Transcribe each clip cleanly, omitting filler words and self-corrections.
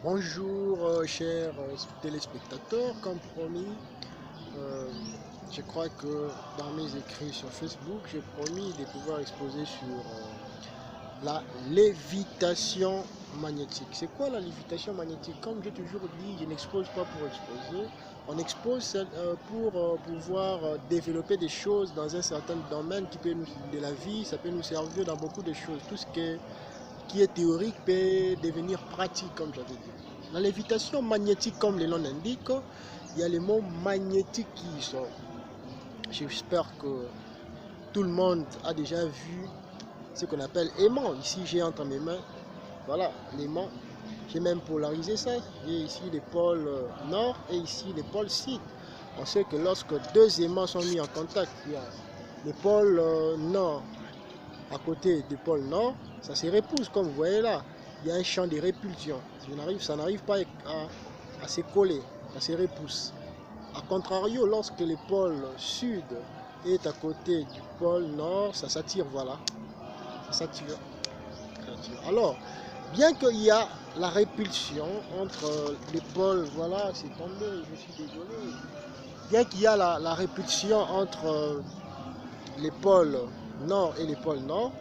Bonjour chers téléspectateurs, comme promis, euh, je crois que dans mes écrits sur Facebook, j'ai promis de pouvoir exposer sur la lévitation magnétique. C'est quoi la lévitation magnétique? Comme j'ai toujours dit, je n'expose pas pour exposer, on expose pour pouvoir développer des choses dans un certain domaine qui peut nous, de la vie, ça peut nous servir dans beaucoup de choses. Tout ce qui est théorique peut devenir pratique, comme j'avais dit. La lévitation magnétique, comme le nom l'indique, il y a les mots magnétiques qui sont. J'espère que tout le monde a déjà vu ce qu'on appelle aimant. Ici, j'ai entre mes mains, voilà, l'aimant. J'ai même polarisé ça. J'ai ici les pôles nord et ici les pôles sud. On sait que lorsque deux aimants sont mis en contact, il y a le pôle nord à côté du pôle nord, ça se repousse comme vous voyez là. Il y a un champ de répulsion. Ça n'arrive pas à se coller, ça se repousse. A contrario, lorsque le pôle sud est à côté du pôle nord, ça s'attire, voilà. Ça s'attire. Alors, bien qu'il y a la répulsion entre les pôles, voilà, c'est tombé, je suis désolé. Bien qu'il y a la répulsion entre les pôles nord et les pôles nord,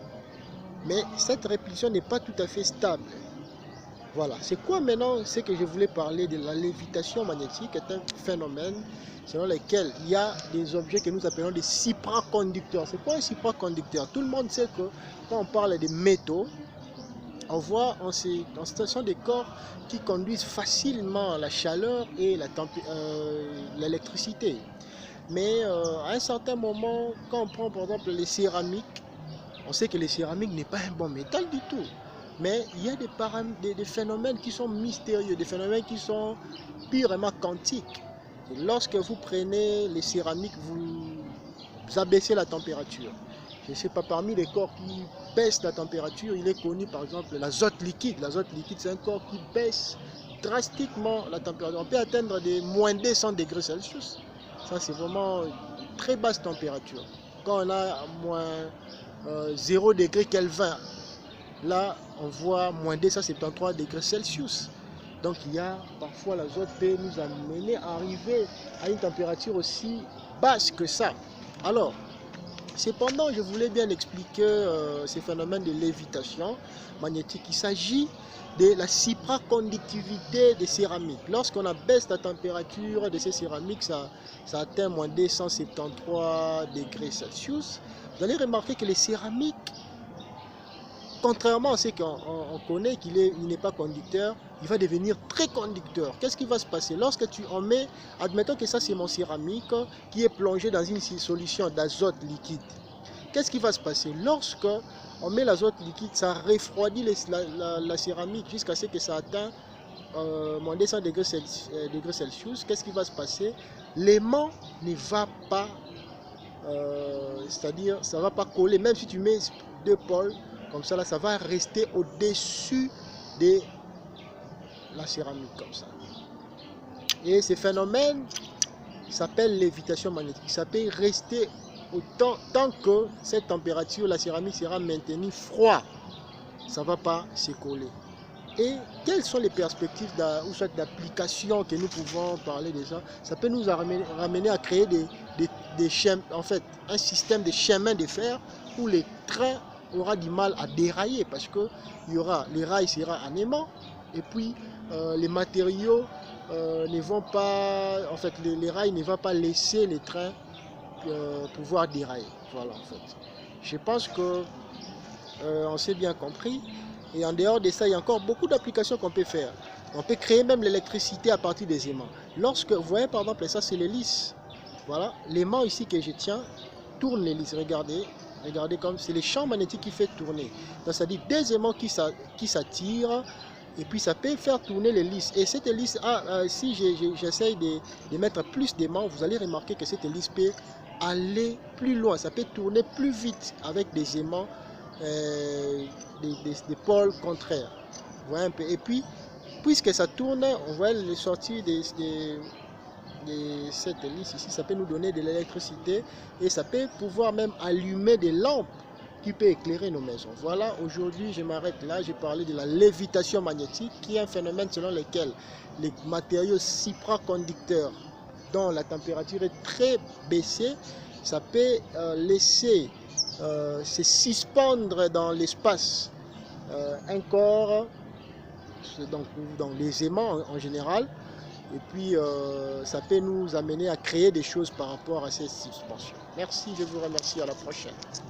mais cette répulsion n'est pas tout à fait stable. Voilà, c'est quoi maintenant ce que je voulais parler de la lévitation magnétique, est un phénomène selon lequel il y a des objets que nous appelons des supraconducteurs. C'est quoi un supraconducteur? Tout le monde sait que quand on parle de métaux, on voit en station des corps qui conduisent facilement la chaleur et l'électricité. Mais à un certain moment, quand on prend par exemple les céramiques, on sait que les céramiques n'est pas un bon métal du tout. Mais il y a des phénomènes qui sont mystérieux, des phénomènes qui sont purement quantiques. Et lorsque vous prenez les céramiques, vous abaissez la température. Je ne sais pas, parmi les corps qui baissent la température, il est connu par exemple l'azote liquide. L'azote liquide, c'est un corps qui baisse drastiquement la température. On peut atteindre des moins 200 degrés Celsius. Ça, c'est vraiment une très basse température. Quand on a moins 0 degré Kelvin, là, on voit moins 273 degrés Celsius. Donc, il y a parfois l'azote peut nous amener à arriver à une température aussi basse que ça. Alors, cependant, je voulais bien expliquer ces phénomènes de lévitation magnétique. Il s'agit de la supraconductivité des céramiques. Lorsqu'on abaisse la température de ces céramiques, ça atteint moins 273 degrés Celsius. Vous allez remarquer que les céramiques, contrairement à ce qu'on connaît qu'il n'est pas conducteur, il va devenir très conducteur. Qu'est-ce qui va se passer? Lorsque tu en mets, admettons que ça c'est mon céramique qui est plongé dans une solution d'azote liquide. Qu'est-ce qui va se passer? Lorsque on met l'azote liquide, ça refroidit la céramique jusqu'à ce que ça atteint moins 200 degrés Celsius. Qu'est-ce qui va se passer? L'aimant ne va pas, c'est-à-dire ça ne va pas coller, même si tu mets deux pôles, comme ça, là, ça va rester au-dessus de la céramique, comme ça. Et ce phénomène s'appelle lévitation magnétique. Ça peut rester tant que cette température, la céramique sera maintenue froide. Ça ne va pas se coller. Et quelles sont les perspectives ou soit d'application que nous pouvons parler de ça? Ça peut nous ramener à créer en fait, un système de chemins de fer où les trains aura du mal à dérailler parce que les rails seront en aimant et puis les matériaux ne vont pas, en fait les rails ne vont pas laisser les trains pouvoir dérailler. Voilà, en fait. Je pense que on s'est bien compris. Et en dehors de ça, il y a encore beaucoup d'applications qu'on peut faire. On peut créer même l'électricité à partir des aimants. Lorsque, vous voyez par exemple, ça c'est l'hélice. Voilà, l'aimant ici que je tiens tourne l'hélice. Regardez, regardez comme c'est les champs magnétiques qui fait tourner. Donc ça dit des aimants qui s'attirent et puis ça peut faire tourner l'hélice. Et cette hélice, si j'essaye de mettre plus d'aimants, vous allez remarquer que cette hélice peut aller plus loin. Ça peut tourner plus vite avec des aimants. Des pôles contraires. Vous voyez un peu. Et puis, puisque ça tourne, on voit les sorties de cette hélice ici, ça peut nous donner de l'électricité et ça peut pouvoir même allumer des lampes qui peut éclairer nos maisons. Voilà, aujourd'hui je m'arrête là, j'ai parlé de la lévitation magnétique qui est un phénomène selon lequel les matériaux supraconducteurs dont la température est très baissée, ça peut laisser se suspendre dans l'espace un corps, donc les aimants en général, et puis ça peut nous amener à créer des choses par rapport à ces suspensions. Merci, je vous remercie, à la prochaine.